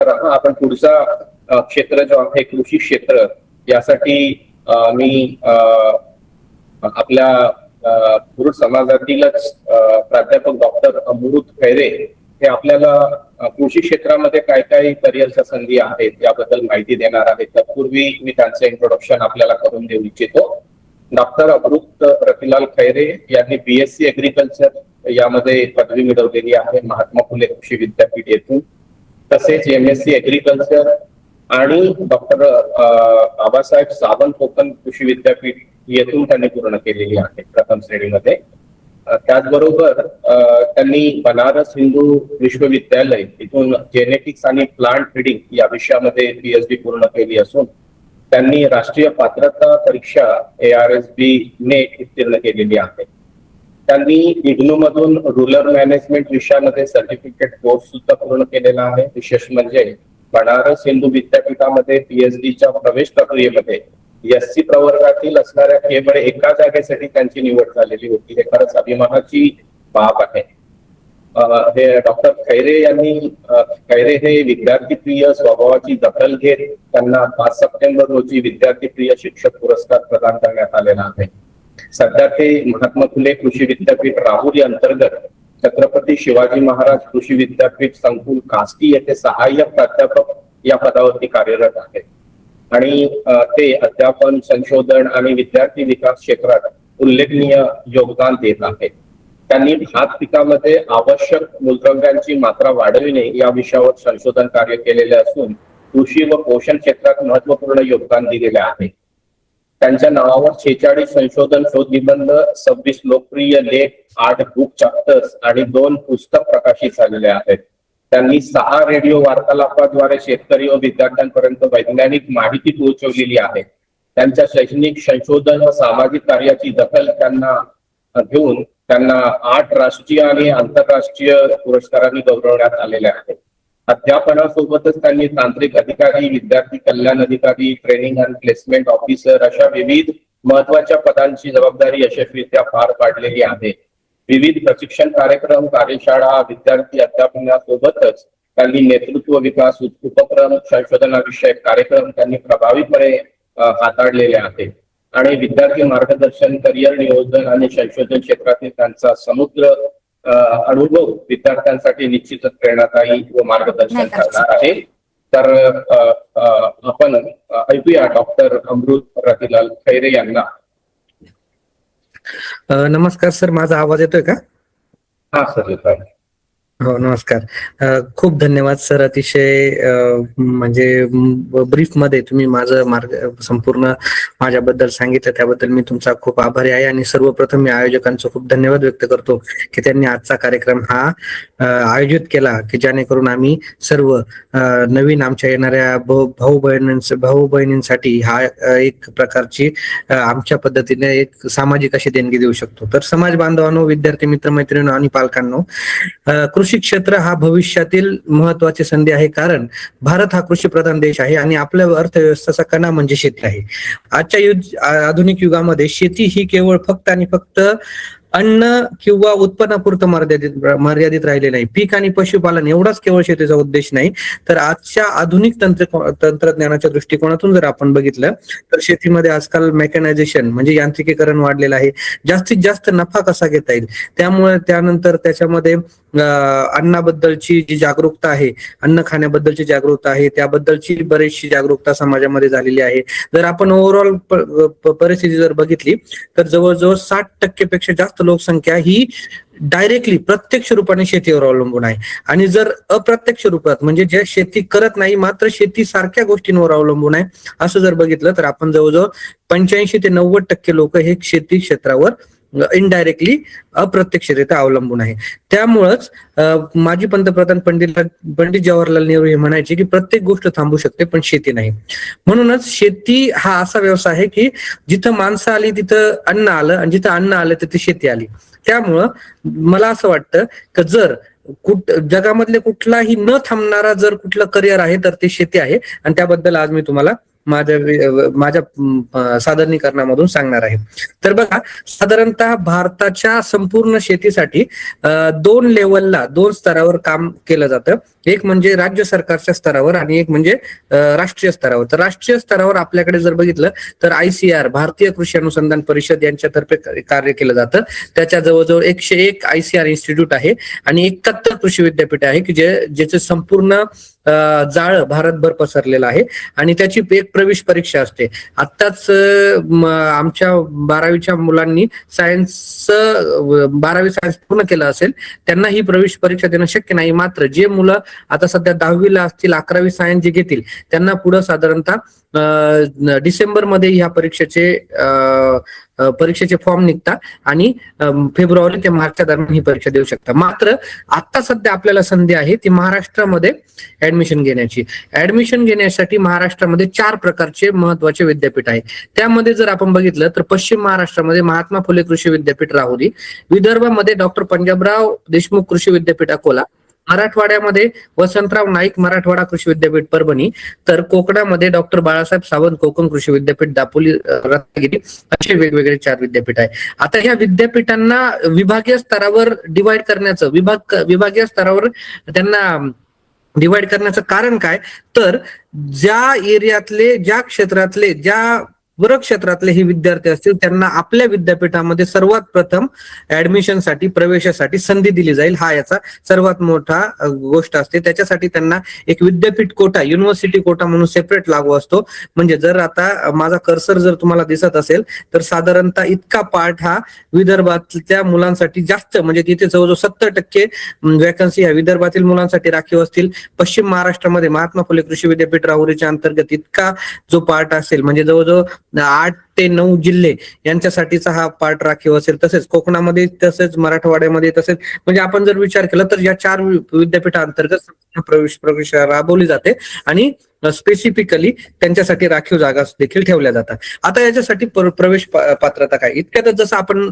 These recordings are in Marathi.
तर आपण पुढचा क्षेत्र जो आहे कृषी क्षेत्र यासाठी मी आपल्या पुरुष समाजातीलच प्राध्यापक डॉक्टर अमृत खैरे हे आपल्याला कृषी क्षेत्रामध्ये काय काय करिअरच्या संधी आहेत याबद्दल माहिती देणार आहेत. तत्पूर्वी मी त्यांचं इंट्रोडक्शन आपल्याला करून देऊ इच्छितो. डॉक्टर अमृत रतिलाल खैरे यांनी BSc ऍग्रीकल्चर यामध्ये पदवी मिळवलेली आहे महात्मा फुले कृषी विद्यापीठ येथून. तसेच MSc ऍग्रीकल्चर आणि डॉक्टर बाबासाहेब सावंत कोकण कृषी विद्यापीठ येथून त्यांनी पूर्ण केलेली आहे प्रथम श्रेणीमध्ये. त्याचबरोबर त्यांनी बनारस हिंदू विश्वविद्यालय इथून जेनेटिक्स आणि प्लांट ब्रीडिंग या विषयामध्ये PhD पूर्ण केली असून त्यांनी राष्ट्रीय पात्रता परीक्षा ARSB नेट उत्तीर्ण केलेली आहे. त्यांनी इग्नू मधून रुरल मॅनेजमेंट विषयामध्ये सर्टिफिकेट कोर्स सुद्धा पूर्ण केलेला आहे. विशेष म्हणजे बनारस हिंदू विद्यापीठामध्ये PhDच्या प्रवेश प्रक्रियेमध्ये SC प्रवर्गातील असणाऱ्या केवळ एका जागेसाठी त्यांची निवड झालेली होती. हे खरंच अभिमानाची बाब आहे. हे डॉक्टर खैरे हे विद्यार्थीप्रिय स्वभावाची दखल घेत त्यांना 5 सप्टेंबर रोजी विद्यार्थीप्रिय शिक्षक पुरस्कार प्रदान करण्यात आलेला आहे. सध्या ते महात्मा फुले कृषी विद्यापीठ राहुरी अंतर्गत छत्रपती शिवाजी महाराज कृषी विद्यापीठ संकुल काष्टी येथे सहाय्यक प्राध्यापक या पदावरती कार्यरत आहेत आणि ते अध्यापन, संशोधन आणि विद्यार्थी विकास क्षेत्रात उल्लेखनीय योगदान देत आहेत. त्यांनी भात पिकामध्ये आवश्यक मूलद्रव्यांची मात्रा वाढविणे या विषयावर संशोधन कार्य केलेले असून कृषी व पोषण क्षेत्रात महत्वपूर्ण योगदान दिलेले आहे. त्यांच्या नावावर 46 संशोधन शोध निबंध, 26 लोकप्रिय लेख, 8 बुक चॅप्टर्स आणि 2 पुस्तक प्रकाशित झालेले आहेत. त्यांनी 6 रेडिओ वार्तालापाद्वारे शेतकरी व विद्यार्थ्यांपर्यंत वैज्ञानिक माहिती पोहोचवलेली आहे. त्यांच्या शैक्षणिक, संशोधन व सामाजिक कार्याची दखल घेऊन त्यांना 8 राष्ट्रीय आणि आंतरराष्ट्रीय पुरस्कारांनी गौरवण्यात आलेले आहे. अध्यापनासोबतच त्यांनी तांत्रिक अधिकारी, विद्यार्थी कल्याण अधिकारी, ट्रेनिंग अँड प्लेसमेंट ऑफिसर अशा विविध महत्वाच्या पदांची जबाबदारी यशस्वीरित्या पार पाडलेली आहे. विविध प्रशिक्षण कार्यक्रम, कार्यशाळा, विद्यार्थी अध्यापनासोबतच त्यांनी नेतृत्व विकास उपक्रम, संशोधनाविषयक कार्यक्रम त्यांनी प्रभावीपणे हाताळलेले आहेत आणि विद्यार्थी मार्गदर्शन, करिअर नियोजन आणि संशोधन क्षेत्रातील त्यांचा समुद्र अनुभव विद्यार्थ्यांसाठी निश्चितच प्रेरणादायी व मार्गदर्शन करणार आहे. तर आपण ऐकूया डॉक्टर अमृत रतिलाल खैरे यांना. नमस्कार सर, माझा आवाज येतोय का? हा सर, येतोय. हो, नमस्कार. खूप धन्यवाद सर. अतिशय म्हणजे ब्रीफ मध्ये तुम्ही माझं संपूर्ण माझ्याबद्दल सांगितलं, त्याबद्दल मी तुमचा खूप आभारी आहे. आणि सर्वप्रथम मी आयोजकांचं खूप धन्यवाद व्यक्त करतो की त्यांनी आजचा कार्यक्रम हा आयोजित केला, की जेणेकरून आम्ही सर्व नवीन आमच्या येणाऱ्या भाऊ बहिणींसाठी हा एक प्रकारची आमच्या पद्धतीने एक सामाजिक अशी देणगी देऊ शकतो. तर समाज बांधवांनो, विद्यार्थी मित्रमैत्रिणी आणि पालकांनो, कृषी क्षेत्र हा भविष्यातील महत्वाची संधी आहे. कारण भारत हा कृषी प्रधान देश आहे आणि आपल्या अर्थव्यवस्थेचा कणा म्हणजे शेती आहे. आजच्या आधुनिक युगामध्ये शेती ही केवळ फक्त आणि फक्त अन्न किंवा उत्पन्नापुरतं मर्यादित राहिले नाही. पीक आणि पशुपालन एवढाच केवळ शेतीचा उद्देश नाही, तर आजच्या आधुनिक तंत्रज्ञानाच्या दृष्टिकोनातून जर आपण बघितलं तर शेतीमध्ये आजकाल मेकॅनायझेशन म्हणजे यांत्रिकीकरण वाढलेलं आहे. जास्तीत जास्त नफा कसा घेता येईल, त्यामुळे त्यानंतर त्याच्यामध्ये अन्नाबद्दलची जी जागरूकता आहे, अन्न खाण्याबद्दलची जागरूकता आहे, त्याबद्दलची बरीचशी जागरूकता समाजामध्ये झालेली आहे. जर आपण ओव्हरऑल परिस्थिती जर बघितली तर जवळजवळ 60% पेक्षा जास्त लोकसंख्या ही डायरेक्टली प्रत्यक्ष रूपाने शेतीवर अवलंबून आहे. आणि जर अप्रत्यक्ष रूपात म्हणजे जे शेती करत नाही मात्र शेती सारख्या गोष्टींवर अवलंबून आहे असं जर बघितलं तर आपण जवळजवळ 85 ते 90% लोक हे शेती क्षेत्रावर इनडायरेक्टली अप्रत्यक्षरित्या अवलंबून आहे. त्यामुळंच माजी पंतप्रधान पंडित जवाहरलाल नेहरू हे म्हणायचे की प्रत्येक गोष्ट थांबू शकते पण शेती नाही. म्हणूनच शेती हा असा व्यवसाय आहे की जिथं माणसं आली तिथं अन्न आलं आणि जिथं अन्न आलं तिथे शेती आली. त्यामुळं मला असं वाटतं की जर जगामधले कुठलाही न थांबणारा जर कुठलं करिअर आहे तर ते शेती आहे आणि त्याबद्दल आज मी तुम्हाला माझ्या सादरीकरणामधून सांगणार आहे. तर बघा, साधारणतः भारताच्या संपूर्ण शेतीसाठी 2 लेवलला 2 स्तरावर काम केलं जातं. एक म्हणजे राज्य सरकारच्या स्तरावर आणि एक म्हणजे राष्ट्रीय स्तरावर. तर राष्ट्रीय स्तरावर आपल्याकडे जर बघितलं तर ICAR, भारतीय कृषी अनुसंधान परिषद यांच्यातर्फे कार्य केलं जातं. त्याच्या जवळजवळ 101 ICAR इन्स्टिट्यूट आहे आणि 71 कृषी विद्यापीठ आहे की ज्याचे संपूर्ण जाळं भारतभर पसरलेलं आहे आणि त्याची एक प्रवेश परीक्षा असते. आत्ताच आमच्या 12वीच्या मुलांनी सायन्स 12वी सायन्स पूर्ण केलं असेल, त्यांना ही प्रवेश परीक्षा देणं शक्य नाही. मात्र जे मुलं आता सध्या 10वीला असतील, 11वी सायन्स जे घेतील, त्यांना पुढे साधारणतः डिसेंबरमध्ये ह्या परीक्षेचे फॉर्म निघतात आणि फेब्रुवारी ते मार्चच्या दरम्यान ही परीक्षा देऊ शकता. मात्र आता सध्या आपल्याला संधी आहे ती महाराष्ट्रामध्ये ऍडमिशन घेण्याची. ऍडमिशन घेण्यासाठी महाराष्ट्रामध्ये 4 प्रकारचे महत्वाचे विद्यापीठ आहे. त्यामध्ये जर आपण बघितलं तर पश्चिम महाराष्ट्रामध्ये महात्मा फुले कृषी विद्यापीठ राहुरी, विदर्भामध्ये डॉक्टर पंजाबराव देशमुख कृषी विद्यापीठ अकोला, मराठवाड्यामध्ये वसंतराव नाईक मराठवाडा कृषी विद्यापीठ परभणी, तर कोकणामध्ये डॉक्टर बाळासाहेब सावंत कोकण कृषी विद्यापीठ दापोली रत्नागिरी, असे वेगवेगळे 4 विद्यापीठ आहे. आता ह्या विद्यापीठांना विभागीय स्तरावर डिवाइड करण्याचं, विभागीय स्तरावर त्यांना डिवाइड करण्याचं कारण काय, तर ज्या एरियातले, ज्या क्षेत्रातले, ज्या क्षेत्रातले हे विद्यार्थी असतील त्यांना आपल्या विद्यापीठामध्ये सर्वात प्रथम ऍडमिशनसाठी, प्रवेशासाठी संधी दिली जाईल. हा याचा सर्वात मोठा गोष्ट असते. त्याच्यासाठी त्यांना एक विद्यापीठ कोटा, युनिव्हर्सिटी कोटा म्हणून सेपरेट लागू असतो. म्हणजे जर आता माझा कर्सर जर तुम्हाला दिसत असेल तर साधारणतः इतका पार्ट हा विदर्भातल्या मुलांसाठी जास्त, म्हणजे तिथे जवळजवळ 70% वॅकन्सी ह्या विदर्भातील मुलांसाठी राखीव असतील. पश्चिम महाराष्ट्रामध्ये महात्मा फुले कृषी विद्यापीठ राहुरीच्या अंतर्गत इतका जो पार्ट असेल, म्हणजे जवळजवळ 8 ते 9 जिल्हे यांच्यासाठीचा हा पार्ट राखीव असेल. तसेच कोकणामध्ये, तसेच मराठवाड्यामध्ये, तसेच म्हणजे आपण जर विचार केला तर या 4 विद्यापीठांतर्गत प्रवेश राबवली जाते आणि स्पेसिफिकली त्यांच्यासाठी राखीव जागा देखील ठेवल्या जातात. आता याच्यासाठी प्रवेश पात्रता काय, इतक्यातच जसं आपण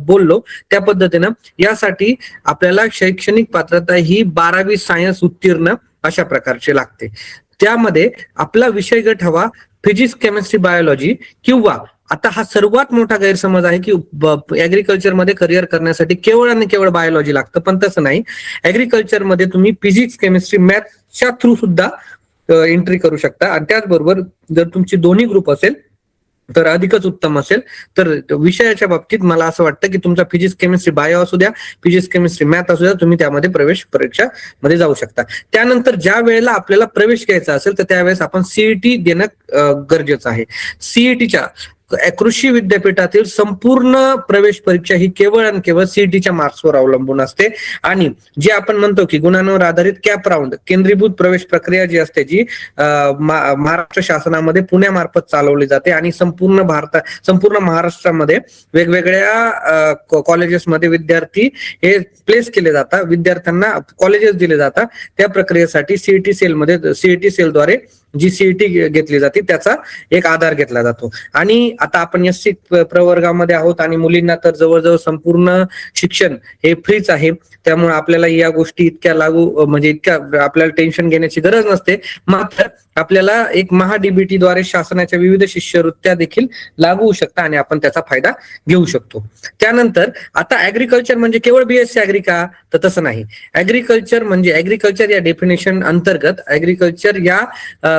बोललो त्या पद्धतीनं यासाठी आपल्याला शैक्षणिक पात्रता ही 12वी सायन्स उत्तीर्ण अशा प्रकारची लागते. त्यामध्ये आपला विषय गट हवा फिजिक्स, केमिस्ट्री, बायोलॉजी, किंवा आता हा सर्वात मोठा गैरसमज आहे की ऍग्रिकल्चर मध्ये करिअर करण्यासाठी केवळ आणि केवळ बायोलॉजी लागतं, पण तसं नाही. ऍग्रिकल्चर मध्ये तुम्ही फिजिक्स, केमिस्ट्री, मॅथच्या थ्रू सुद्धा एंट्री करू शकता आणि त्याचबरोबर जर तुमची दोन्ही ग्रुप असेल तर अधिकच उत्तम असेल. तर विषयाच्या बाबतीत मला असं वाटतं की तुमचा फिजिक्स, केमिस्ट्री, बायो असू द्या, फिजिक्स, केमिस्ट्री, मॅथ असू द्या, तुम्ही त्यामध्ये प्रवेश परीक्षा मध्ये जाऊ शकता. त्यानंतर ज्या वेळेला आपल्याला प्रवेश घ्यायचा असेल तर त्यावेळेस आपण CET देणं गरजेचं आहे. CETच्या कृषी विद्यापीठातील संपूर्ण प्रवेश परीक्षा ही केवळ आणि केवळ CETच्या मार्क्सवर अवलंबून असते आणि जे आपण म्हणतो की गुणांवर आधारित कॅप राऊंड, केंद्रीभूत प्रवेश प्रक्रिया जी असते, जी महाराष्ट्र शासनामध्ये पुण्यामार्फत चालवली जाते आणि संपूर्ण महाराष्ट्रामध्ये वेगवेगळ्या कॉलेजेसमध्ये विद्यार्थी हे प्लेस केले जातात, विद्यार्थ्यांना कॉलेजेस दिले जातात. त्या प्रक्रियेसाठी CET सेलद्वारे जी CET घेतली जाते त्याचा एक आधार घेतला जातो. आणि आता आपण SC प्रवर्गामध्ये आहोत आणि मुलींना तर जवळजवळ संपूर्ण शिक्षण हे फ्रीच आहे. त्यामुळे आपल्याला या गोष्टी इतक्या आपल्याला टेन्शन घेण्याची गरज नसते. मात्र आपल्याला एक MHA-DBT द्वारे शासनाच्या विविध शिष्यवृत्त्या देखील लागू होऊ शकतात आणि आपण त्याचा फायदा घेऊ शकतो. त्यानंतर आता ऍग्रिकल्चर म्हणजे केवळ BSc ऍग्री का, तर तसं नाही. ऍग्रिकल्चर या डेफिनेशन अंतर्गत, ऍग्रिकल्चर या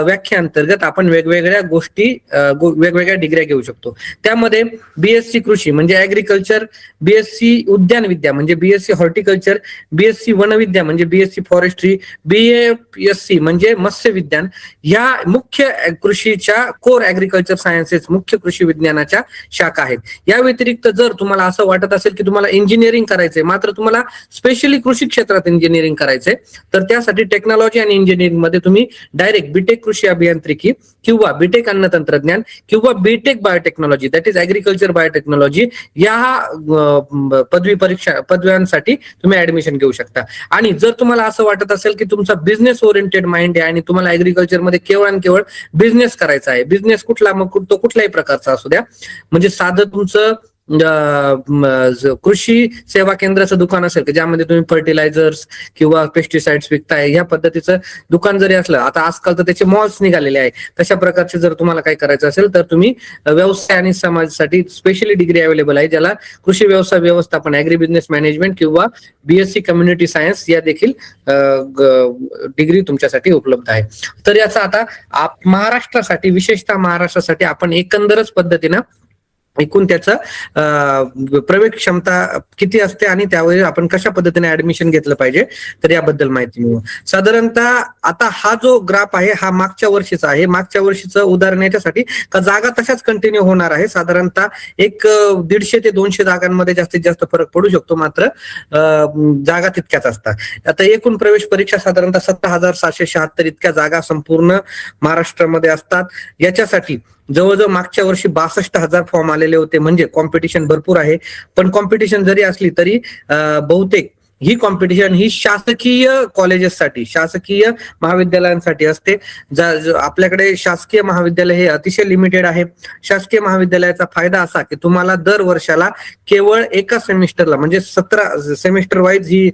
व्याख्या अंतर्गत आपण वेगवेगळ्या गोष्टी, वेगवेगळ्या डिग्र्या घेऊ शकतो. त्यामध्ये BSc कृषी म्हणजे ऍग्रिकल्चर, BSc उद्यानविद्या म्हणजे BSc हॉर्टिकल्चर, BSc वनविद्या म्हणजे BSc फॉरेस्ट्री, BASc म्हणजे मत्स्य विज्ञान, या मुख्य कृषीच्या कोर ऍग्रिकल्चर सायन्सेस, मुख्य कृषी विज्ञानाच्या शाखा आहेत. या व्यतिरिक्त जर तुम्हाला असं वाटत असेल की तुम्हाला इंजिनिअरिंग करायचंय, मात्र तुम्हाला स्पेशली कृषी क्षेत्रात इंजिनिअरिंग करायचंय, तर त्यासाठी टेक्नॉलॉजी आणि इंजिनिअरिंग मध्ये तुम्ही डायरेक्ट बीटेक कृषी अभियांत्रिकी किंवा बीटेक अन्न तंत्रज्ञान किंवा BTech biotechnology, that is agriculture biotechnology, या पदव्यांसाठी तुम्ही ऍडमिशन घेऊ शकता. आणि जर तुम्हाला असं वाटत असेल की तुमचा बिझनेस ओरिएंटेड माइंड आहे आणि तुम्हाला ऍग्रिकल्चर मध्ये केवळ आणि केवळ बिझनेस करायचा आहे, बिझनेस कुठला, मग तो कुठल्याही प्रकारचा असू द्या, म्हणजे साधं तुमचं कृषी सेवा केंद्राचं दुकान असेल की ज्यामध्ये तुम्ही फर्टिलायझर्स किंवा पेस्टिसाइड्स विकताय, ह्या पद्धतीचं दुकान जरी असलं, आता आजकाल तर त्याचे मॉल्स निघालेले आहे, तशा प्रकारचे जर तुम्हाला काय करायचं असेल तर तुम्ही व्यवसाय आणि समाजासाठी स्पेशली डिग्री अवेलेबल आहे, ज्याला कृषी व्यवसाय व्यवस्थापन, ऍग्री बिझनेस मॅनेजमेंट किंवा बीएससी कम्युनिटी सायन्स या देखील डिग्री तुमच्यासाठी उपलब्ध आहे. तर याचा आता महाराष्ट्रासाठी, विशेषतः महाराष्ट्रासाठी आपण एकंदरच पद्धतीनं एकूण त्याचं प्रवेश क्षमता किती असते आणि त्यावेळी आपण कशा पद्धतीने ऍडमिशन घेतलं पाहिजे तर याबद्दल माहिती मिळू. साधारणतः आता हा जो ग्राफ आहे हा मागच्या वर्षीचा आहे. मागच्या वर्षीचं उदाहरण याच्यासाठी का जागा तशाच कंटिन्यू होणार आहे. साधारणतः एक 150 ते 200 जागांमध्ये जास्तीत जास्त फरक पडू शकतो, मात्र जागा तितक्याच असतात. आता एकूण प्रवेश परीक्षा साधारणतः 17,776 इतक्या जागा संपूर्ण महाराष्ट्रामध्ये असतात. याच्यासाठी जवळजवळ मागच्या वर्षी 62,000 फॉर्म आलेले होते, म्हणजे कॉम्पिटिशन भरपूर आहे. पण कॉम्पिटिशन जरी असली तरी बहुतेक ही कॉम्पिटिशन ही शासकीय कॉलेजेससाठी, शासकीय महाविद्यालयांसाठी असते. आपल्याकडे शासकीय महाविद्यालय हे अतिशय लिमिटेड आहे. शासकीय महाविद्यालयाचा फायदा असा की तुम्हाला दर वर्षाला केवळ एका सेमिस्टरला, म्हणजे 17 सेमिस्टर वाईज ही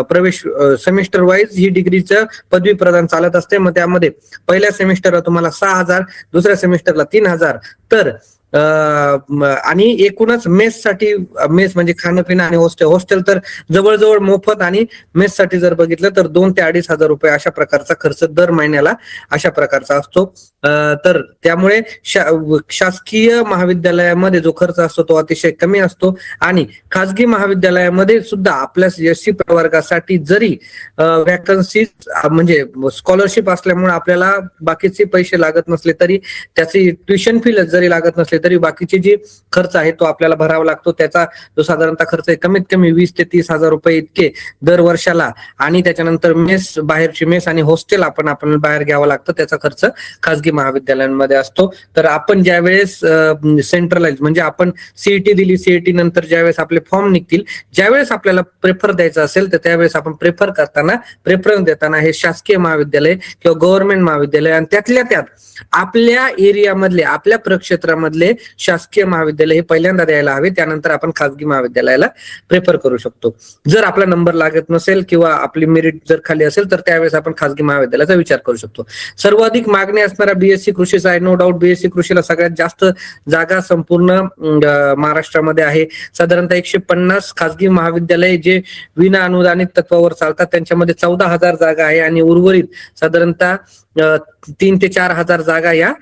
प्रवेश सेमिस्टर वाईज ही डिग्रीचं पदवी प्रदान चालत असते. मग त्यामध्ये पहिल्या सेमिस्टरला तुम्हाला 6,000, दुसऱ्या सेमिस्टरला 3,000, तर आणि एकूणच मेससाठी, मेस म्हणजे खाणं पिणं आणि हॉस्टेल तर जवळजवळ मोफत, आणि मेससाठी जर बघितलं तर 2,000 ते 2,500 रुपये अशा प्रकारचा खर्च दर महिन्याला अशा प्रकारचा असतो. तर त्यामुळे शासकीय महाविद्यालयामध्ये जो खर्च असतो तो अतिशय कमी असतो, आणि खाजगी महाविद्यालयामध्ये सुद्धा आपल्या एससी प्रवर्गासाठी जरी वॅकन्सी म्हणजे स्कॉलरशिप असल्यामुळे आपल्याला बाकीचे पैसे लागत नसले तरी, त्याची ट्युशन फी जरी लागत नसले तरी बाकीचे जे खर्च आहे तो आपल्याला भरावा लागतो. त्याचा जो साधारणतः खर्च आहे कमीत कमी 20,000 ते 30,000 रुपये इतके दर वर्षाला, आणि त्याच्यानंतर मेस, बाहेरची मेस आणि हॉस्टेल आपण बाहेर घ्यावं लागतं. त्याचा खर्च खाजगी महाविद्यालयांमध्ये असतो. तर आपण ज्यावेळेस सेंट्रलाइज म्हणजे आपण सीईटी दिली, सीईटी नंतर ज्यावेळेस आपले फॉर्म निघतील, ज्यावेळेस आपल्याला प्रेफर द्यायचं असेल तर त्यावेळेस आपण प्रेफरन्स देताना हे शासकीय महाविद्यालय किंवा गव्हर्नमेंट महाविद्यालय आणि त्यातल्या त्यात आपल्या एरियामधले, आपल्या प्रक्षेत्रामधले शासकीय महाविद्यालय हे पहिल्यांदा द्यायला हवे. त्यानंतर आपण खाजगी महाविद्यालयाला प्रेफर करू शकतो. जर आपला नंबर लागत नसेल किंवा आपली मेरिट जर खाली असेल तर त्यावेळेस आपण खाजगी महाविद्यालयाचा विचार करू शकतो. सर्वाधिक मागणी असणारा बीएससी कृषीचा आहे. नो डाऊट बीएससी कृषीला सगळ्यात जास्त जागा संपूर्ण महाराष्ट्रामध्ये आहे. साधारणतः 150 खाजगी महाविद्यालय जे विना अनुदानित तत्वावर चालतात, त्यांच्यामध्ये 14,000 जागा आहे, आणि उर्वरित साधारणतः 3,000 ते 4,000 जागा या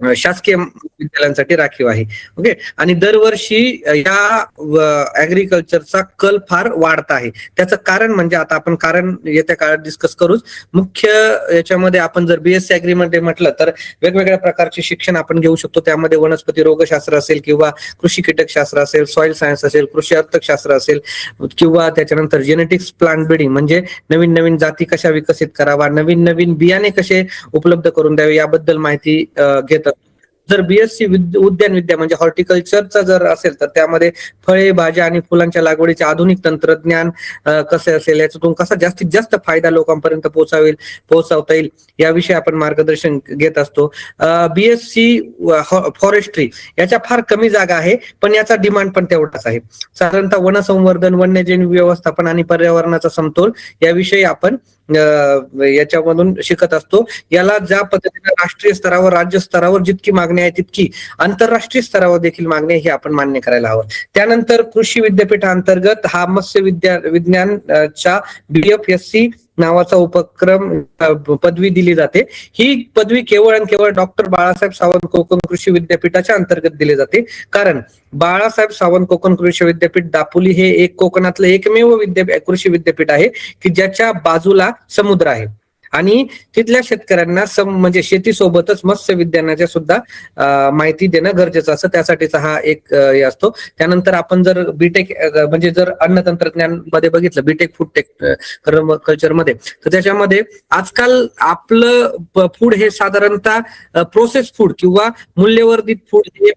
शासकीय विद्यालयांसाठी राखीव आहे. ओके, आणि दरवर्षी या ऍग्रिकल्चरचा कल फार वाढत आहे. त्याचं कारण म्हणजे आता आपण कारण येत्या काळात डिस्कस करूच. मुख्य याच्यामध्ये आपण जर बीएससी ऍग्रीमध्ये म्हटलं तर वेगवेगळ्या प्रकारचे शिक्षण आपण घेऊ शकतो. त्यामध्ये वनस्पती रोगशास्त्र असेल किंवा कृषी कीटकशास्त्र असेल, सॉइल सायन्स असेल, कृषी अर्थशास्त्र असेल, किंवा त्याच्यानंतर जेनेटिक्स प्लांट ब्रीडिंग म्हणजे नवीन नवीन जाती कशा विकसित करावा, नवीन नवीन बियाणे कसे उपलब्ध करून द्यावे याबद्दल माहिती घेत. जर बीएससी उद्यान विद्या म्हणजे हॉर्टिकल्चरचा जर असेल तर त्यामध्ये फळे, भाज्या आणि फुलांच्या लागवडीचे आधुनिक तंत्रज्ञान कसे असेल, याच्यातून कसा जास्तीत जास्त फायदा लोकांपर्यंत पोहोचवता येईल याविषयी आपण मार्गदर्शन घेत असतो. बीएससी फॉरेस्ट्री याच्या फार कमी जागा आहे, पण याचा डिमांड पण तेवढाच आहे. साधारणतः वनसंवर्धन, वन्यजीव व्यवस्थापन आणि पर्यावरणाचा समतोल याविषयी आपण याच्यामधून शिकत असतो. याला ज्या पद्धतीने राष्ट्रीय स्तरावर, राज्य स्तरावर जितकी मागणी आहे तितकी आंतरराष्ट्रीय स्तरावर देखील मागणी आहे, हे आपण मान्य करायला हवं. त्यानंतर कृषी विद्यापीठांतर्गत हा मत्स्य विज्ञानच्या BFSC नावाचा उपक्रम पदवी दिली जाते. ही पदवी केवळ आणि केवळ डॉक्टर बाळासाहेब सावंत कोकण कृषी विद्यापीठाच्या अंतर्गत दिली जाते. कारण बाळासाहेब सावंत कोकण कृषी विद्यापीठ दापोली हे एक कोकणातलं एकमेव कृषी विद्यापीठ आहे की ज्याच्या बाजूला समुद्र आहे, आणि तिथल्या शेतकऱ्यांना म्हणजे शेतीसोबतच मत्स्य विज्ञानाच्या सुद्धा माहिती देणं गरजेचं असतं. त्यासाठीचा हा एक हे असतो. त्यानंतर आपण जर बीटेक म्हणजे जर अन्न तंत्रज्ञान मध्ये बघितलं, बीटेक फूड कल्चर मध्ये, तर त्याच्यामध्ये आजकाल आपलं फूड हे साधारणतः प्रोसेस फूड किंवा मूल्यवर्धित फूड हे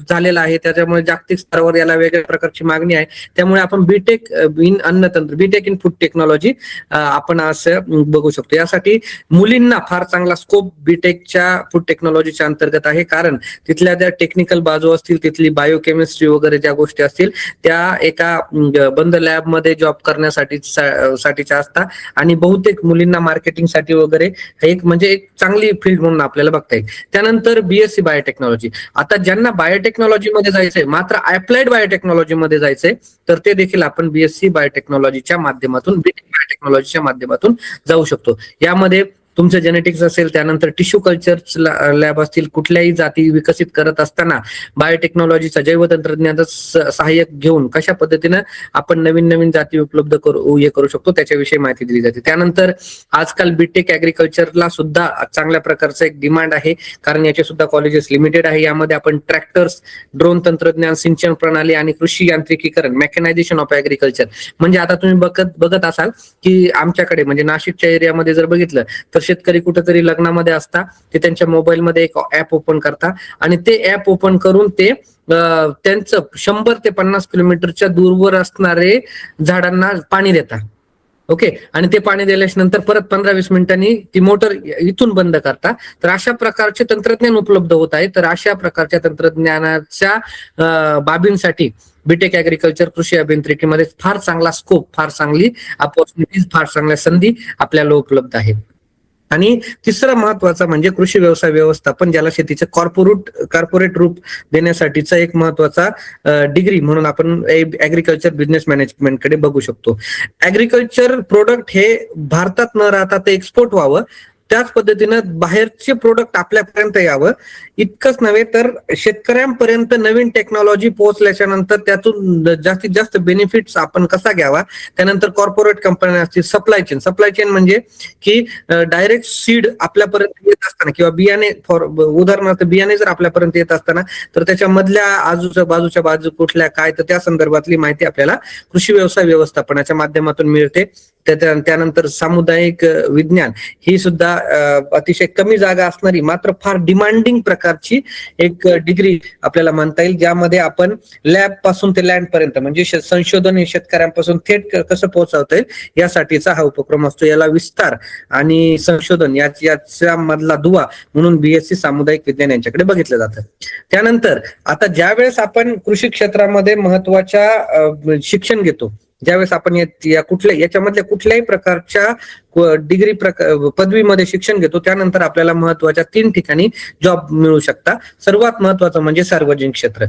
झालेलं आहे. त्याच्यामुळे जागतिक स्तरावर याला वेगळ्या प्रकारची मागणी आहे. त्यामुळे आपण बीटेक इन फूड टेक्नॉलॉजी आपण असं बघू शकतो. शकतो. यासाठी मुलींना फार चांगला स्कोप बीटेकच्या फूड टेक्नॉलॉजीच्या अंतर्गत आहे, कारण तिथल्या त्या टेक्निकल बाजू असतील, तिथली बायोकेमिस्ट्री वगैरे ज्या गोष्टी असतील त्या एका बंद लॅबमध्ये जॉब साठीच्या असतात आणि बहुतेक मुलींना मार्केटिंगसाठी वगैरे एक म्हणजे एक चांगली फील्ड म्हणून आपल्याला बघता येईल. त्यानंतर बीएससी बायोटेक्नॉलॉजी. आता ज्यांना बायोटेक्नॉलॉजी मध्ये जायचंय, मात्र अप्लाइड बायोटेक्नॉलॉजी मध्ये जायचंय, तर ते देखील आपण बीएससी बायोटेक्नॉलॉजीच्या माध्यमातून, बीटेक बायोटेक्नॉलॉजीच्या माध्यमातून जाऊ शकतो. यामध्ये तुमचं जेनेटिक्स असेल, त्यानंतर टिश्यू कल्चर लॅब असतील, कुठल्याही जाती विकसित करत असताना बायोटेक्नॉलॉजीचा जैवतंत्रज्ञानाचं सहाय्यक घेऊन कशा पद्धतीनं आपण नवीन नवीन जाती उपलब्ध करू शकतो त्याच्याविषयी माहिती दिली जाते. त्यानंतर आजकाल बीटेक ऍग्रिकल्चरला सुद्धा चांगल्या प्रकारचं एक डिमांड आहे, कारण याचे सुद्धा कॉलेजेस लिमिटेड आहे. यामध्ये आपण ट्रॅक्टर्स, ड्रोन तंत्रज्ञान, सिंचन प्रणाली आणि कृषी यांत्रिकीकरण, मेकॅनायझेशन ऑफ ऍग्रिकल्चर. म्हणजे आता तुम्ही बघत असाल की आमच्याकडे म्हणजे नाशिकच्या एरियामध्ये जर बघितलं तर शेतकरी कुठेतरी लग्नामध्ये असता, ते त्यांच्या मोबाईलमध्ये एक ऍप ओपन करता आणि ते ऍप ओपन करून ते त्यांचं 100 ते 50 किलोमीटरच्या दूरवर असणारे झाडांना पाणी देता. ओके, आणि ते पाणी दिल्याच्या नंतर परत 15-20 मिनिटांनी ती मोटर इथून बंद करता. तर अशा प्रकारचे तंत्रज्ञान उपलब्ध होत आहे. तर अशा प्रकारच्या तंत्रज्ञानाच्या बाबींसाठी बीटेक ऍग्रिकल्चर कृषी अभियांत्रिकीमध्ये फार चांगला स्कोप, फार चांगली अपॉर्च्युनिटीज, फार चांगल्या संधी आपल्याला उपलब्ध आहेत. आणि तिसरं महत्वाचं म्हणजे कृषी व्यवसाय व्यवस्थापन, ज्याला शेतीचं कॉर्पोरेट रूप देण्यासाठीचा एक महत्वाचा डिग्री म्हणून आपण ऍग्रिकल्चर बिझनेस मॅनेजमेंट कडे बघू शकतो. ऍग्रिकल्चर प्रोडक्ट हे भारतात न राहता ते एक्सपोर्ट व्हावं, त्याच पद्धतीनं बाहेरचे प्रोडक्ट आपल्यापर्यंत यावं, इतकंच नव्हे तर शेतकऱ्यांपर्यंत नवीन टेक्नॉलॉजी पोहोचल्याच्या नंतर त्यातून जास्तीत जास्त बेनिफिट्स आपण कसा घ्यावा. त्यानंतर कॉर्पोरेट कंपन्या असतील, सप्लाय चेन म्हणजे की डायरेक्ट सीड आपल्यापर्यंत येत असताना किंवा बियाणे, उदाहरणार्थ बियाणे जर आपल्यापर्यंत येत असताना तर त्याच्या मधल्या बाजूच्या बाजू कुठल्या काय, तर त्या संदर्भातली माहिती आपल्याला कृषी व्यवसाय व्यवस्थापनाच्या माध्यमातून मिळते. त्यानंतर सामुदायिक विज्ञान ही सुद्धा अतिशय कमी जागा असणारी मात्र फार डिमांडिंग प्रकारची एक डिग्री आपल्याला म्हणता येईल, ज्यामध्ये आपण लॅब पासून ते लँड पर्यंत म्हणजे संशोधन हे शेतकऱ्यांपासून थेट कसं पोहोचवता येईल यासाठीचा हा उपक्रम असतो. याला विस्तार आणि संशोधन याच्या मधला दुवा म्हणून बीएससी सामुदायिक विज्ञान यांच्याकडे बघितलं जातं. त्यानंतर आता ज्यावेळेस आपण कृषी क्षेत्रामध्ये महत्वाच्या शिक्षण घेतो, ज्यावेळेस आपण याच्यामधल्या कुठल्याही प्रकारच्या डिग्री पदवीमध्ये शिक्षण घेतो, त्यानंतर आपल्याला महत्वाच्या 3 ठिकाणी जॉब मिळू शकता. सर्वात महत्वाचं म्हणजे सार्वजनिक क्षेत्र,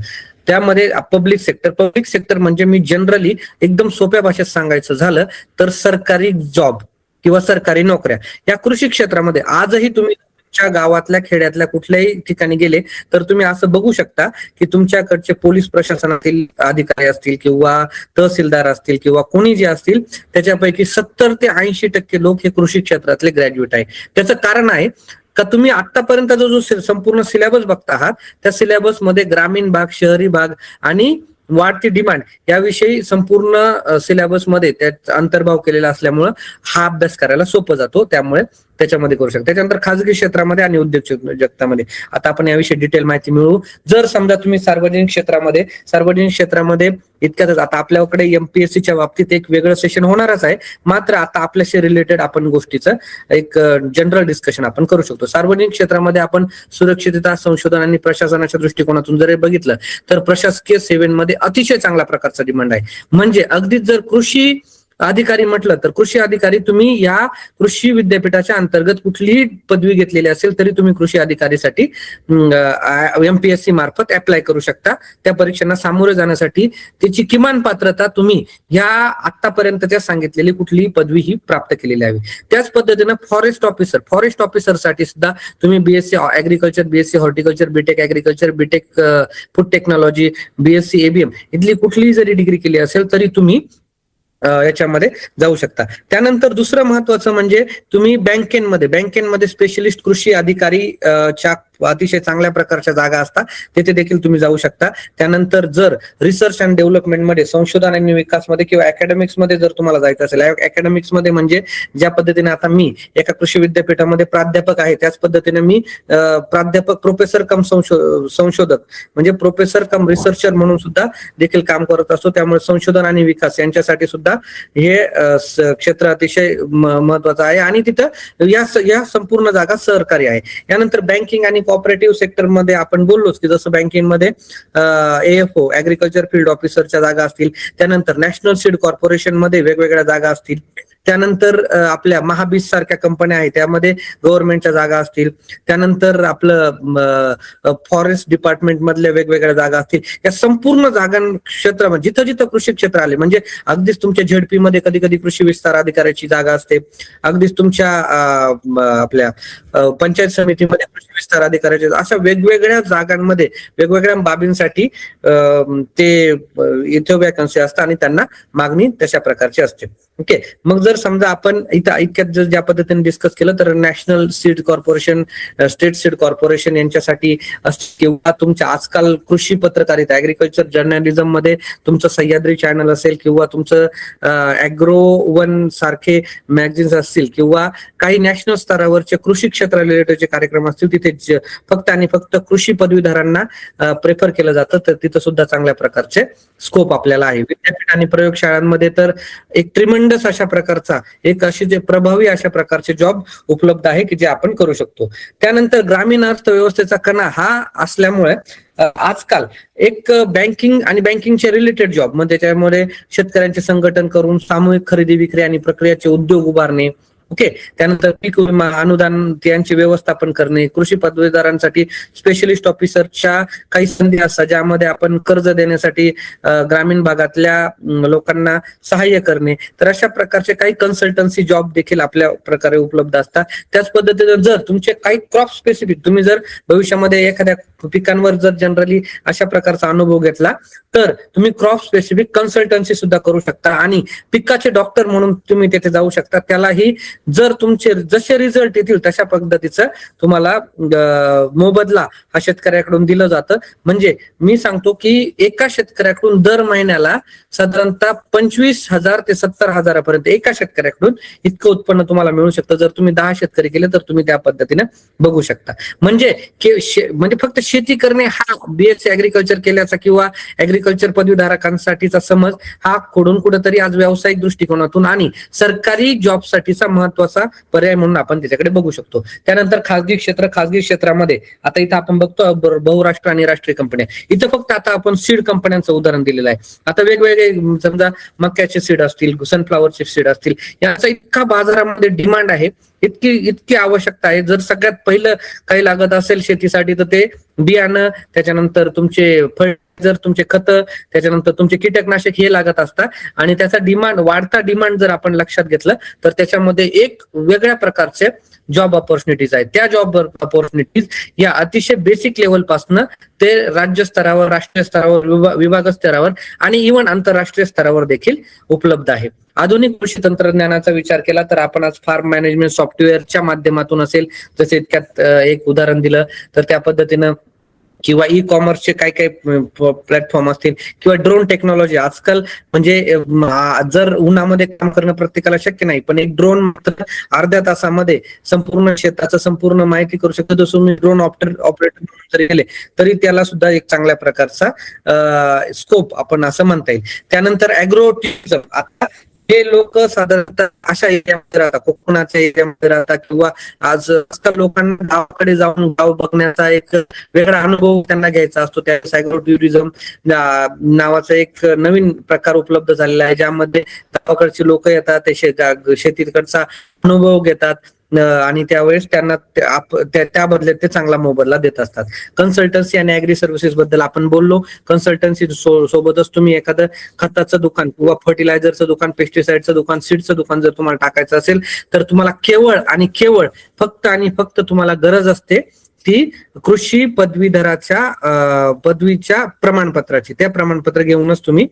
त्यामध्ये पब्लिक सेक्टर म्हणजे मी जनरली एकदम सोप्या भाषेत सांगायचं झालं तर सरकारी जॉब किंवा सरकारी नोकऱ्या. या कृषी क्षेत्रामध्ये आजही तुम्ही गावातल्या खेड्यातल्या कुठल्याही ठिकाणी गेले तर तुम्ही असं बघू शकता की तुमच्याकडचे पोलीस प्रशासनातील अधिकारी असतील किंवा तहसीलदार असतील किंवा कोणी जे असतील त्याच्यापैकी 70 ते 80% लोक हे कृषी क्षेत्रातले ग्रॅज्युएट आहे. त्याचं कारण आहे का तुम्ही आतापर्यंतचा जो संपूर्ण सिलेबस बघता आहात त्या सिलेबस मध्ये ग्रामीण भाग, शहरी भाग आणि वाढती डिमांड याविषयी संपूर्ण सिलेबस मध्ये त्याचा अंतर्भाव केलेला असल्यामुळं हा अभ्यास करायला सोपं जातो, त्यामुळे त्याच्यामध्ये करू शकतो. त्याच्यानंतर खाजगी क्षेत्रामध्ये आणि उद्योग जगतामध्ये आता आपण याविषयी डिटेल माहिती मिळवू. जर समजा तुम्ही सार्वजनिक क्षेत्रामध्ये इतक्यातच आता आपल्याकडे एमपीएससीच्या बाबतीत एक वेगळं सेशन होणारच आहे, मात्र आता आपल्याशी रिलेटेड आपण गोष्टीचं एक जनरल डिस्कशन आपण करू शकतो. सार्वजनिक क्षेत्रामध्ये आपण सुरक्षितता, संशोधन आणि प्रशासनाच्या दृष्टिकोनातून जर बघितलं तर प्रशासकीय सेवेमध्ये अतिशय चांगल्या प्रकारचा डिमांड आहे. म्हणजे अगदीच जर कृषी अधिकारी म्हटलं तर कृषी अधिकारी तुम्ही या कृषी विद्यापीठाच्या अंतर्गत कुठलीही पदवी घेतलेली असेल तरी तुम्ही कृषी अधिकारीसाठी एमपीएससी मार्फत अप्लाय करू शकता. त्या परीक्षांना सामोरे जाण्यासाठी त्याची किमान पात्रता तुम्ही या आतापर्यंतच्या सांगितलेली कुठलीही पदवी ही प्राप्त केलेली हवी. त्याच पद्धतीनं फॉरेस्ट ऑफिसर साठी सुद्धा तुम्ही BSc agriculture, BSc horticulture, BTech agriculture, BTech food technology, BSc ABM इथली कुठलीही जरी डिग्री केली असेल तरी तुम्ही याच्यामध्ये जाऊ शकता. त्यानंतर दुसरं महत्वाचं म्हणजे तुम्ही बँकेमध्ये स्पेशलिस्ट कृषी अधिकारी च्या अतिशय चांगल्या प्रकारच्या जागा असतात, तिथे देखील तुम्ही जाऊ शकता. त्यानंतर जर रिसर्च अँड डेव्हलपमेंटमध्ये, संशोधन आणि विकासमध्ये किंवा अकॅडमिक्स मध्ये जर तुम्हाला जायचं असेल, अकॅडमिक्स मध्ये म्हणजे ज्या पद्धतीने आता मी एका कृषी विद्यापीठामध्ये प्राध्यापक आहे, त्याच पद्धतीने मी प्राध्यापक प्रोफेसर कम संशोधक म्हणजे प्रोफेसर कम रिसर्चर म्हणून सुद्धा देखील काम करत असतो. त्यामुळे संशोधन आणि विकास यांच्यासाठी सुद्धा हे क्षेत्र अतिशय महत्वाचं आहे आणि तिथं या संपूर्ण जागा सहकारी आहे. यानंतर बँकिंग आणि कॉपरेटिव्ह सेक्टर मध्ये आपण बोललोच की जसं बँकिंग मध्ये AFO ऍग्रीकल्चर फील्ड ऑफिसरच्या जागा असतील, त्यानंतर नॅशनल सीड कॉर्पोरेशन मध्ये वेगवेगळ्या जागा असतील, त्यानंतर आपल्या महाबीज सारख्या कंपन्या आहेत त्यामध्ये गव्हर्नमेंटच्या जागा असतील, त्यानंतर आपलं फॉरेस्ट डिपार्टमेंट मधल्या वेगवेगळ्या जागा असतील. या संपूर्ण जागा क्षेत्रामध्ये जिथं जिथं कृषी क्षेत्र आले म्हणजे अगदीच तुमच्या झेडपी मध्ये कधी कधी कृषी विस्तार अधिकाऱ्याची जागा असते, अगदीच तुमच्या आपल्या पंचायत समितीमध्ये कृषी विस्तार अधिकाऱ्याची, अशा वेगवेगळ्या जागांमध्ये वेगवेगळ्या बाबींसाठी ते इथे वॅकन्सी असतात आणि त्यांना मागणी तशा प्रकारची असते. ओके, मग जर समजा आपण इथं इतक्यात जर ज्या पद्धतीने डिस्कस केलं तर national seed corporation, state seed corporation यांच्यासाठी किंवा तुमच्या आजकाल कृषी पत्रकारिता ऍग्रीकल्चर जर्नलिझम मध्ये तुमचं सह्याद्री चॅनल असेल किंवा तुमचं ऍग्रो वन सारखे मॅगझिन्स असतील किंवा काही नॅशनल स्तरावरचे कृषी क्षेत्र रिलेटेडचे कार्यक्रम असतील, तिथे फक्त आणि फक्त कृषी पदवीधरांना प्रेफर केलं जातं, तर तिथं सुद्धा चांगल्या प्रकारचे स्कोप आपल्याला आहे. विद्यापीठ आणि प्रयोगशाळांमध्ये तर एक ट्रिमेंडस अशा प्रकारचा एक असे जे प्रभावी अशा प्रकारचे जॉब उपलब्ध आहे की जे आपण करू शकतो. त्यानंतर ग्रामीण अर्थव्यवस्थेचा कणा हा असल्यामुळे आजकाल एक बँकिंग आणि बँकिंगचे रिलेटेड जॉब म्हणजे त्याच्यामध्ये शेतकऱ्यांचे संघटन करून सामूहिक खरेदी विक्री आणि प्रक्रियाचे उद्योग उभारणे, ओके, त्यानंतर पीक विमा अनुदान यांचे व्यवस्थापन करणे, कृषी पदवीधरांसाठी स्पेशलिस्ट ऑफिसरच्या काही संधी असतात ज्यामध्ये आपण कर्ज देण्यासाठी ग्रामीण भागातल्या लोकांना सहाय्य करणे, तर अशा प्रकारचे काही कन्सल्टन्सी जॉब देखील आपल्या प्रकारे उपलब्ध असतात. त्याच पद्धतीने जर तुमचे काही क्रॉप स्पेसिफिक तुम्ही जर भविष्यामध्ये एखाद्या पिकांवर जर जनरली अशा प्रकारचा अनुभव घेतला तर तुम्ही क्रॉप स्पेसिफिक कन्सल्टन्सी सुद्धा करू शकता आणि पिकाचे डॉक्टर म्हणून तुम्ही तिथे जाऊ शकता. त्यालाही जर तुमचे जसे रिझल्ट येतील तशा पद्धतीचं तुम्हाला मोबदला हा शेतकऱ्याकडून दिलं जातं. म्हणजे मी सांगतो की एका शेतकऱ्याकडून दर महिन्याला साधारणतः 25,000 ते 70,000 एका शेतकऱ्याकडून इतकं उत्पन्न तुम्हाला मिळू शकतं. जर तुम्ही 10 शेतकरी केले तर तुम्ही त्या पद्धतीने बघू शकता. म्हणजे फक्त शेती करणे हा BSc ऍग्रीकल्चर केल्याचा किंवा ऍग्रीकल्चर पदवीधारकांसाठीचा समज हा कुठंतरी आज व्यावसायिक दृष्टिकोनातून आणि सरकारी जॉबसाठीचा महत्वाचा पर्याय म्हणून आपण त्याच्याकडे बघू शकतो. त्यानंतर खासगी क्षेत्रामध्ये आता इथं आपण बघतो बहुराष्ट्र आणि राष्ट्रीय कंपन्या, इथं फक्त आता आपण सीड कंपन्यांचं उदाहरण दिलेलं आहे. आता वेगवेगळे समजा मक्याचे सीड असतील, सनफ्लावरचे सीड असतील, याचा इतका बाजारामध्ये डिमांड आहे, इतकी आवश्यकता आहे. जर सगळ्यात पहिलं काही लागत असेल शेतीसाठी तर ते बियाणं, त्याच्यानंतर तुमचे जर तुमचे खत, त्याच्यानंतर तुमचे कीटकनाशक हे लागत असतात आणि त्याचा वाढता डिमांड जर आपण लक्षात घेतलं तर त्याच्यामध्ये एक वेगळ्या प्रकारचे जॉब ऑपॉर्च्युनिटीज आहेत. त्या जॉब ऑपॉर्च्युनिटीज या अतिशय बेसिक लेवल पासून ते राज्य स्तरावर, राष्ट्रीय स्तरावर, विभाग स्तरावर आणि इव्हन आंतरराष्ट्रीय स्तरावर देखील उपलब्ध आहे. आधुनिक कृषी तंत्रज्ञानाचा विचार केला तर आपण आज फार्म मॅनेजमेंट सॉफ्टवेअरच्या माध्यमातून असेल, जसे इतक्यात एक उदाहरण दिलं तर त्या पद्धतीनं किंवा ई कॉमर्सचे काही प्लॅटफॉर्म असतील किंवा ड्रोन टेक्नॉलॉजी आजकाल म्हणजे जर उन्हामध्ये काम करणं प्रत्येकाला शक्य नाही, पण एक ड्रोन मात्र अर्ध्या तासामध्ये संपूर्ण शेताचं संपूर्ण माहिती करू शकतो. जसं मी ड्रोन ऑपरेटर जरी गेले तरी त्याला सुद्धा एक चांगल्या प्रकारचा स्कोप आपण असं म्हणता येईल. त्यानंतर ऍग्रो टुरिझम, आता हे लोक साधारणतः अशा एरियामध्ये राहतात, कोकणाच्या एरियामध्ये राहतात किंवा आजकाल लोकांना गावाकडे जाऊन गाव बघण्याचा एक वेगळा अनुभव त्यांना घ्यायचा असतो. त्यावेळेस ऍग्रो टुरिझम नावाचा एक नवीन प्रकार उपलब्ध झालेला आहे ज्यामध्ये गावाकडची लोक येतात, ते शेतीकडचा अनुभव घेतात आणि त्यावेळेस त्यांना त्या बदल्यात ते चांगला मोबदला देत असतात. कन्सल्टन्सी आणि ऍग्री सर्व्हिसेस बद्दल आपण बोललो. कन्सल्टन्सी सोबतच तुम्ही एखादं खताचं दुकान किंवा फर्टिलायझरचं दुकान, पेस्टिसाइडचं दुकान, सीडचं दुकान जर तुम्हाला टाकायचं असेल तर तुम्हाला केवळ आणि केवळ फक्त आणि फक्त तुम्हाला गरज असते ती कृषी पदवीच्या प्रमाणपत्राची. त्या प्रमाणपत्र घेऊनच तुम्ही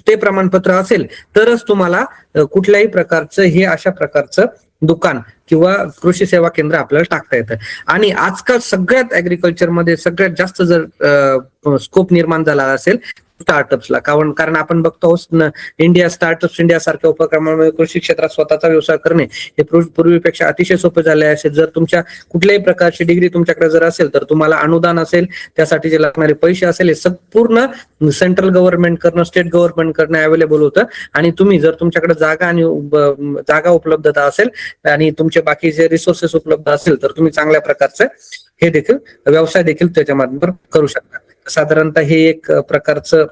ते प्रमाणपत्र असेल तरच तुम्हाला कुठल्याही प्रकारचं हे अशा प्रकारचं दुकान किंवा कृषी सेवा केंद्र आपल्याला टाकता येतं. आणि आजकाल सगळ्यात ऍग्रिकल्चरमध्ये सगळ्यात जास्त जर स्कोप निर्माण झाला असेल स्टार्टअप्सला, कारण आपण बघतो स्टार्टअप्स इंडिया सारख्या उपक्रमामुळे कृषी क्षेत्रात स्वतःचा व्यवसाय करणे हे पूर्वीपेक्षा अतिशय सोपे झाले असेल. जर तुमच्या कुठल्याही प्रकारची डिग्री तुमच्याकडे जर असेल तर तुम्हाला अनुदान असेल, त्यासाठी जे लागणारे पैसे असेल हे संपूर्ण सेंट्रल गव्हर्नमेंट करणं, स्टेट गव्हर्नमेंट करणं अवेलेबल होतं. आणि तुम्ही जर तुमच्याकडे जागा उपलब्धता असेल आणि तुमचे बाकीचे रिसोर्सेस उपलब्ध असेल तर तुम्ही चांगल्या प्रकारचे हे देखील व्यवसाय देखील त्याच्या माध्यमातून करू शकता. साधारणतः हे एक प्रकारचं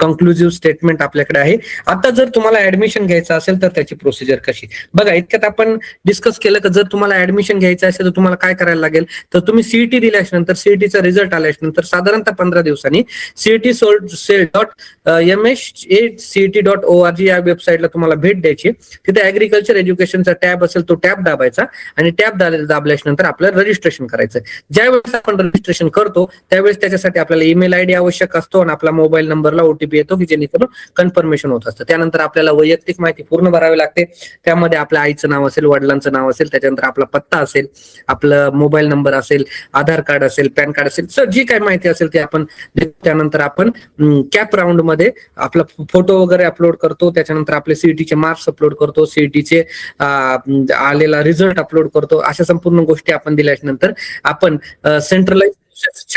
कन्क्लुझिव्ह स्टेटमेंट आपल्याकडे आहे. आता जर तुम्हाला ऍडमिशन घ्यायचं असेल तर त्याची प्रोसिजर कशी बघा. इतक्यात आपण डिस्कस केलं की जर तुम्हाला ऍडमिशन घ्यायचं असेल तर तुम्हाला काय करायला लागेल, तर तुम्ही सीईटी दिल्यानंतर सीईटीचा रिझल्ट आल्यानंतर साधारणतः 15 दिवसांनी cetsold.msacet.org या वेबसाईटला तुम्हाला भेट द्यायची. तिथे ऍग्रिकल्चर एज्युकेशनचा टॅब असेल तो टॅब दाबायचा आणि टॅब दाबल्यानंतर आपल्याला रजिस्ट्रेशन करायचं. ज्यावेळेस आपण रजिस्ट्रेशन करतो त्यावेळेस त्याच्यासाठी आपल्याला ईमेल आयडी आवश्यक असतो आणि आपला मोबाईल नंबरला ओटीपी येतो की जेणेकरून कन्फर्मेशन होत असतं. त्यानंतर आपल्याला वैयक्तिक माहिती पूर्ण भरावी लागते. त्यामध्ये आपल्या आईचं नाव असेल, वडिलांचं नाव असेल, त्याच्यानंतर आपला पत्ता असेल, आपलं मोबाईल नंबर असेल, आधार कार्ड असेल, पॅन कार्ड असेल, जी काही माहिती असेल ती आपण त्यानंतर आपण कॅप राऊंड मध्ये आपला फोटो वगैरे अपलोड करतो. त्याच्यानंतर आपले सीईटीचे मार्क्स अपलोड करतो, सीईटीचे आलेला रिझल्ट अपलोड करतो. अशा संपूर्ण गोष्टी आपण दिल्यानंतर आपण सेंट्रलाइज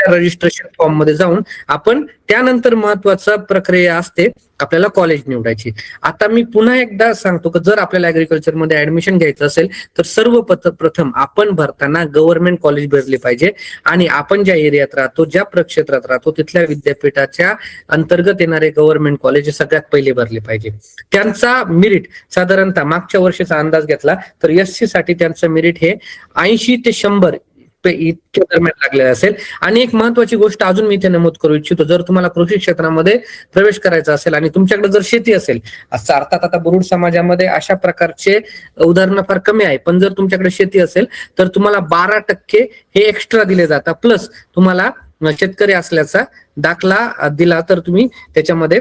रजिस्ट्रेशन फॉर्म मध्ये जाऊन आपण त्यानंतर महत्वाचा प्रक्रिया असते आपल्याला कॉलेज निवडायची. आता मी पुन्हा एकदा सांगतो की जर आपल्याला ऍग्रिकल्चर मध्ये ऍडमिशन घ्यायचं असेल तर सर्वप्रथम आपण भरताना गव्हर्नमेंट कॉलेज भरले पाहिजे आणि आपण ज्या एरियात राहतो, ज्या प्रक्षेत्रात राहतो तिथल्या विद्यापीठाच्या अंतर्गत येणारे गव्हर्नमेंट कॉलेज सगळ्यात पहिले भरले पाहिजे. त्यांचा मेरिट साधारणतः मागच्या वर्षीचा अंदाज घेतला तर एससी साठी त्यांचं मेरिट हे 80 ते 100 इतक्या दरम्यान लागलेला असेल. आणि एक महत्वाची गोष्ट अजून मी इथे नमूद करू इच्छितो, जर तुम्हाला कृषी क्षेत्रामध्ये प्रवेश करायचा असेल आणि तुमच्याकडे जर शेती असेल, अर्थात आता बुरुड समाजामध्ये अशा प्रकारचे उदाहरणं फार कमी आहे, पण जर तुमच्याकडे शेती असेल तर तुम्हाला 12% हे एक्स्ट्रा दिले जातात. प्लस तुम्हाला शेतकरी असल्याचा दाखला दिला तर तुम्ही त्याच्यामध्ये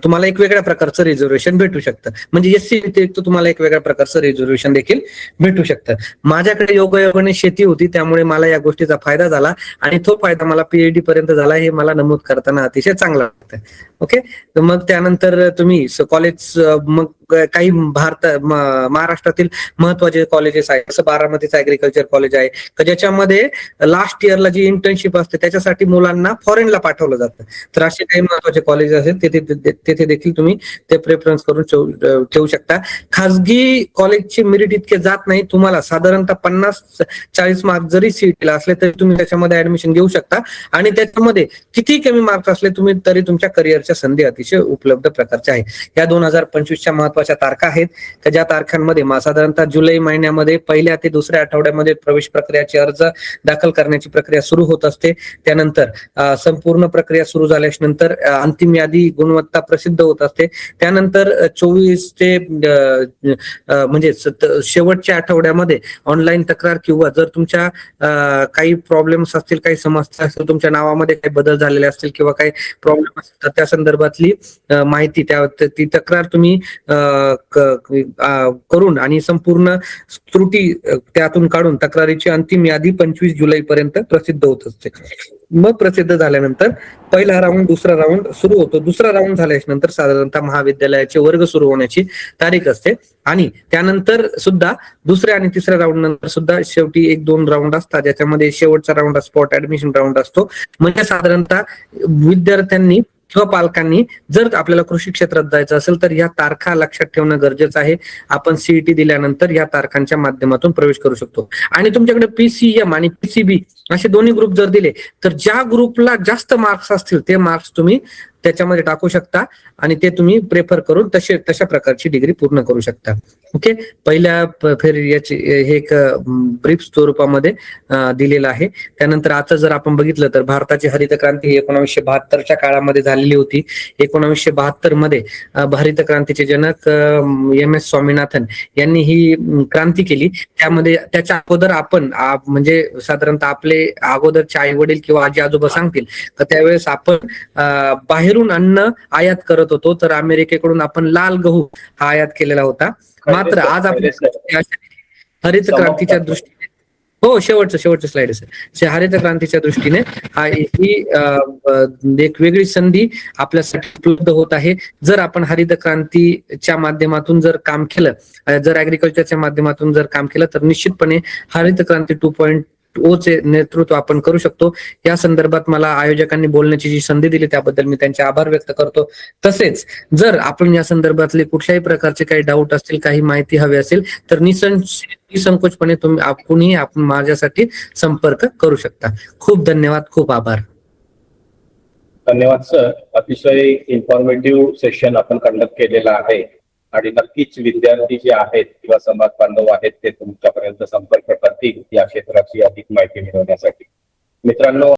तुम्हाला एक वेगळ्या प्रकारचं रिझर्वेशन भेटू शकतं. म्हणजे एससी व्यतिरिक्त तुम्हाला एक वेगळ्या प्रकारचं रिझर्वेशन देखील भेटू शकतं. माझ्याकडे योगायोगाने शेती होती त्यामुळे मला या गोष्टीचा फायदा झाला आणि तो फायदा मला पीएचडी पर्यंत झाला हे मला नमूद करताना अतिशय चांगलं वाटतं. ओके, मग त्यानंतर तुम्ही कॉलेज मग काही महाराष्ट्रातील महत्वाचे कॉलेजेस आहेत, जसं बारामतीचं ऍग्रिकल्चर कॉलेज आहे ज्याच्यामध्ये लास्ट इयरला जी इंटर्नशिप असते त्याच्यासाठी मुलांना फॉरेनला पाठवलं जातं. तर असे काही महत्वाचे कॉलेज असेल तिथे देखील तुम्ही ते प्रेफरन्स करून ठेवू शकता. खासगी कॉलेजचे मेरिट इतके जात नाही, तुम्हाला साधारणतः 50-40 मार्क जरी सीईटीला असले तरी तुम्ही त्याच्यामध्ये ऍडमिशन घेऊ शकता आणि त्याच्यामध्ये किती कमी मार्क्स असले तुम्ही तरी तुमच्या करिअरच्या संधी अतिशय उपलब्ध प्रकारच्या आहेत. या 2025च्या महत्वाच्या तारखा आहेत त्या ज्या तारखांमध्ये साधारणतः जुलै महिन्यामध्ये पहिल्या ते दुसऱ्या आठवड्यामध्ये प्रवेश प्रक्रियाचे अर्ज दाखल करण्याची प्रक्रिया सुरू होत असते. त्यानंतर संपूर्ण प्रक्रिया सुरू झाल्यानंतर अंतिम यादी गुणवत्ता प्रसिद्ध होत असते. त्यानंतर 24 ते म्हणजे शेवटच्या आठवड्यामध्ये ऑनलाईन तक्रार किंवा जर तुमच्या काही प्रॉब्लेम्स असतील, काही समस्या असतील, तुमच्या नावामध्ये काही बदल झालेले असतील किंवा काही प्रॉब्लेम असतील तर त्या संदर्भातली माहिती ती तक्रार तुम्ही करून आणि संपूर्ण त्रुटी त्यातून काढून तक्रारीची अंतिम यादी 25 जुलै पर्यंत प्रसिद्ध होत असते. मग प्रसिद्ध झाल्यानंतर पहिला राऊंड, दुसरा राऊंड सुरू होतो. दुसरा राऊंड झाल्यानंतर साधारणतः महाविद्यालयाचे वर्ग सुरू होण्याची तारीख असते आणि त्यानंतर सुद्धा दुसऱ्या आणि तिसऱ्या राऊंड नंतर सुद्धा शेवटी 1-2 राऊंड असतात ज्याच्यामध्ये शेवटचा राऊंड स्पॉट ऍडमिशन राऊंड असतो. म्हणजे साधारणतः विद्यार्थ्यांनी किंवा पालकांनी जर आपल्याला कृषी क्षेत्रात जायचं असेल तर या तारखा लक्षात ठेवणं गरजेचं आहे. आपण सीईटी दिल्यानंतर या तारखांच्या माध्यमातून प्रवेश करू शकतो. आणि तुमच्याकडे पीसीएम आणि पीसीबी असे दोन्ही ग्रुप जर दिले तर ज्या ग्रुपला जास्त मार्क्स असतील ते मार्क्स तुम्ही त्याच्यामध्ये टाकू शकता आणि ते तुम्ही प्रेफर करून तशा प्रकारची डिग्री पूर्ण करू शकता. ओके, पहिल्या याची हे एक ब्रीफ स्वरूपामध्ये दिलेलं आहे. त्यानंतर आता जर आपण बघितलं तर भारताची हरित क्रांती 1972च्या काळामध्ये झालेली होती. 1972 मध्ये हरित क्रांतीचे जनक MS स्वामीनाथन यांनी ही क्रांती केली. त्यामध्ये त्याच्या अगोदर आपण म्हणजे साधारणतः आपले अगोदरचे आई वडील किंवा आजी आजोबा सांगतील तर त्यावेळेस आपण बाहेरून बाहेरून अन्न आयात करत होतो, तर अमेरिकेकडून आपण लाल गहू हा आयात केलेला होता. मात्र आज आपण हरित क्रांतीच्या दृष्टीने, हो शेवटचं स्लाइड आहे. हरित क्रांतीच्या दृष्टीने ही एक वेगळी संधी आपल्यासाठी उपलब्ध होत आहे. जर आपण हरित क्रांतीच्या माध्यमातून जर काम केलं, जर ऍग्रिकल्चरच्या माध्यमातून जर काम केलं, तर निश्चितपणे हरित क्रांती 2.0 चे नेतृत्व आपण करू शकतो. या संदर्भात मला आयोजकांनी बोलण्याची जी संधी दिली त्याबद्दल मी त्यांचे आभार व्यक्त करतो. तसेच जर आपण या संदर्भातले कुठल्याही प्रकारचे काही डाऊट असतील, काही माहिती हवी असेल, तर निसंकोचपणे तुम्ही आपण माझ्यासाठी संपर्क करू शकता. खूप धन्यवाद, खूप आभार. धन्यवाद सर. अतिशय इन्फॉर्मेटिव्ह सेशन आपण कंडक्ट केलेला आहे आणि नक्कीच विद्यार्थी जे आहेत किंवा समाज बांधव आहेत ते तुमच्यापर्यंत संपर्क करतील या क्षेत्राची अधिक माहिती मिळवण्यासाठी. मित्रांनो,